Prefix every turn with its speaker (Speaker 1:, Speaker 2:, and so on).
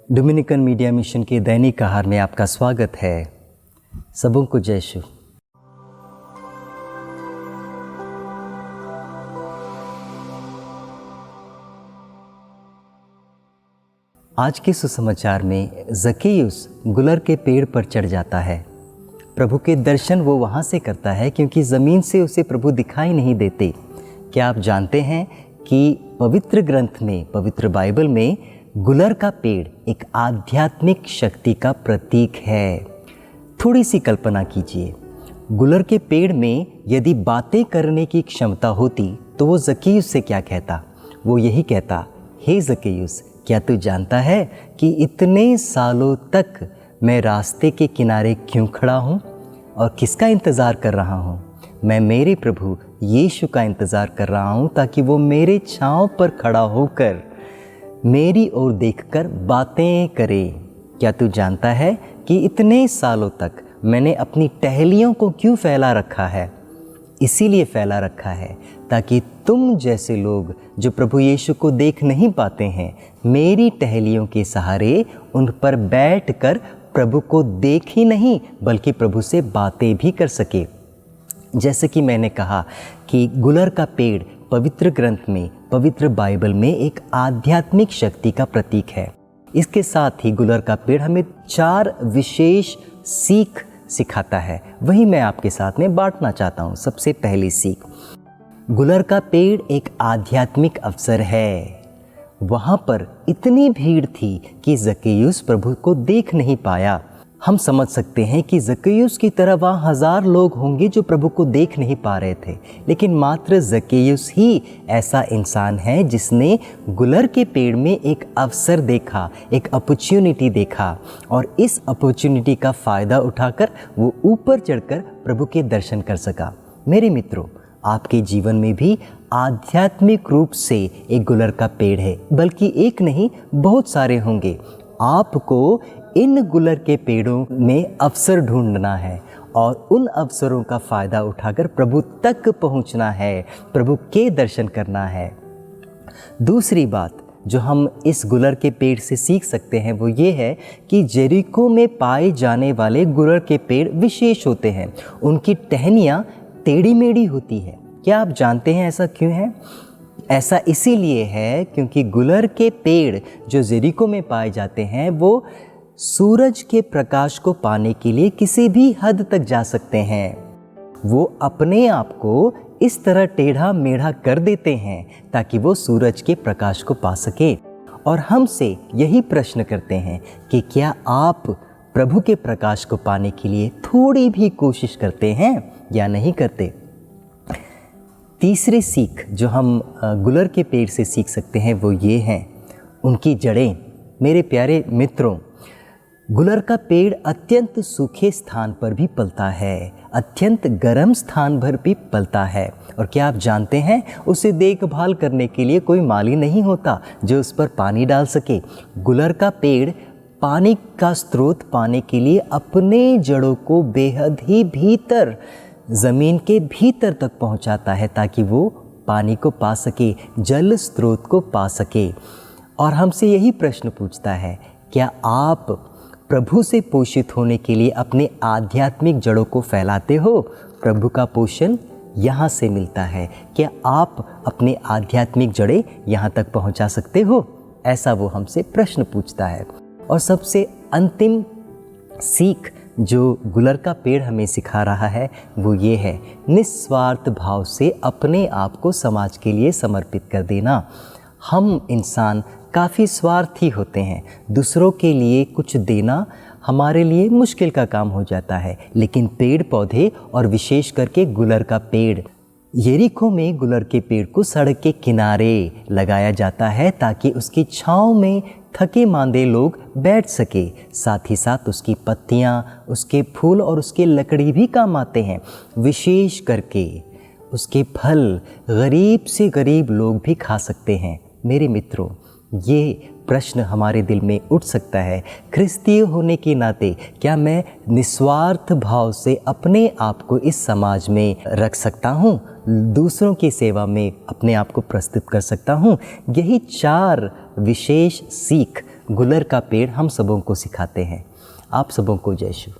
Speaker 1: Dominican media mission के दैनिक आहार में आपका स्वागत है। सबों को जय यीशु। आज के सुसमाचार में ज़क्केयुस गुलर के पेड़ पर चढ़ जाता है। प्रभु के दर्शन वो वहाँ से करता है क्योंकि ज़मीन से उसे प्रभु दिखाई नहीं देते। क्या आप जानते हैं कि पवित्र ग्रंथ में, पवित्र बाइबल में गुलर का पेड़ एक आध्यात्मिक शक्ति का प्रतीक है। थोड़ी सी कल्पना कीजिए, गुलर के पेड़ में यदि बातें करने की क्षमता होती तो वो ज़क्केयुस से क्या कहता? वो यही कहता, हे ज़क्केयुस, क्या तू जानता है कि इतने सालों तक मैं रास्ते के किनारे क्यों खड़ा हूँ और किसका इंतज़ार कर रहा हूँ? मैं मेरे प्रभु यीशु का इंतज़ार कर रहा हूँ ताकि वो मेरे छाँव पर खड़ा होकर मेरी ओर देखकर बातें करे। क्या तू जानता है कि इतने सालों तक मैंने अपनी टहलियों को क्यों फैला रखा है? इसीलिए फैला रखा है ताकि तुम जैसे लोग जो प्रभु यीशु को देख नहीं पाते हैं, मेरी टहलियों के सहारे उन पर बैठकर प्रभु को देख ही नहीं बल्कि प्रभु से बातें भी कर सके। जैसे कि मैंने कहा कि गुलर का पेड़ पवित्र ग्रंथ में, पवित्र बाइबल में एक आध्यात्मिक शक्ति का प्रतीक है। इसके साथ ही गुलर का पेड़ हमें 4 विशेष सीख सिखाता है। वही मैं आपके साथ में बांटना चाहता हूँ। सबसे पहली सीख, गुलर का पेड़ एक आध्यात्मिक अवसर है। वहाँ पर इतनी भीड़ थी कि ज़क्केयुस प्रभु को देख नहीं पाया। हम समझ सकते हैं कि ज़क्केयुस की तरह वहाँ 1000 लोग होंगे जो प्रभु को देख नहीं पा रहे थे, लेकिन मात्र ज़क्केयुस ही ऐसा इंसान है जिसने गुलर के पेड़ में एक अवसर देखा, एक अपॉर्चुनिटी देखा, और इस अपॉर्चुनिटी का फ़ायदा उठाकर वो ऊपर चढ़कर प्रभु के दर्शन कर सका। मेरे मित्रों, आपके जीवन में भी आध्यात्मिक रूप से एक गुलर का पेड़ है, बल्कि एक नहीं, बहुत सारे होंगे। आपको इन गुलर के पेड़ों में अवसर ढूंढना है और उन अवसरों का फ़ायदा उठाकर प्रभु तक पहुंचना है, प्रभु के दर्शन करना है। दूसरी बात जो हम इस गुलर के पेड़ से सीख सकते हैं वो ये है कि जेरिको में पाए जाने वाले गुलर के पेड़ विशेष होते हैं। उनकी टहनियाँ टेढ़ी मेढ़ी होती है। क्या आप जानते हैं ऐसा क्यों है? ऐसा इसीलिए है क्योंकि गुलर के पेड़ जो जेरिको में पाए जाते हैं वो सूरज के प्रकाश को पाने के लिए किसी भी हद तक जा सकते हैं। वो अपने आप को इस तरह टेढ़ा मेढ़ा कर देते हैं ताकि वो सूरज के प्रकाश को पा सके। और हमसे यही प्रश्न करते हैं कि क्या आप प्रभु के प्रकाश को पाने के लिए थोड़ी भी कोशिश करते हैं या नहीं करते? तीसरी सीख जो हम गुलर के पेड़ से सीख सकते हैं वो ये हैं, उनकी जड़ें। मेरे प्यारे मित्रों, गुलर का पेड़ अत्यंत सूखे स्थान पर भी पलता है, अत्यंत गर्म स्थान पर भी पलता है। और क्या आप जानते हैं, उसे देखभाल करने के लिए कोई माली नहीं होता जो उस पर पानी डाल सके। गुलर का पेड़ पानी का स्रोत पाने के लिए अपने जड़ों को बेहद ही भीतर, ज़मीन के भीतर तक पहुंचाता है ताकि वो पानी को पा सके, जल स्रोत को पा सके। और हमसे यही प्रश्न पूछता है, क्या आप प्रभु से पोषित होने के लिए अपने आध्यात्मिक जड़ों को फैलाते हो? प्रभु का पोषण यहाँ से मिलता है। क्या आप अपने आध्यात्मिक जड़ें यहाँ तक पहुँचा सकते हो? ऐसा वो हमसे प्रश्न पूछता है। और सबसे अंतिम सीख जो गुलर का पेड़ हमें सिखा रहा है वो ये है, निस्वार्थ भाव से अपने आप को समाज के लिए समर्पित कर देना। हम इंसान काफ़ी स्वार्थी होते हैं। दूसरों के लिए कुछ देना हमारे लिए मुश्किल का काम हो जाता है, लेकिन पेड़ पौधे और विशेष करके गुलर का पेड़, यरीको में गुलर के पेड़ को सड़क के किनारे लगाया जाता है ताकि उसकी छाँव में थके मांदे लोग बैठ सके। साथ ही साथ उसकी पत्तियाँ, उसके फूल और उसके लकड़ी भी काम आते हैं। विशेष करके उसके फल गरीब से गरीब लोग भी खा सकते हैं। मेरे मित्रों, ये प्रश्न हमारे दिल में उठ सकता है, ख्रिस्तीय होने के नाते क्या मैं निस्वार्थ भाव से अपने आप को इस समाज में रख सकता हूँ, दूसरों की सेवा में अपने आप को प्रस्तुत कर सकता हूँ? यही 4 विशेष सीख गुलर का पेड़ हम सबों को सिखाते हैं। आप सबों को जय शिव।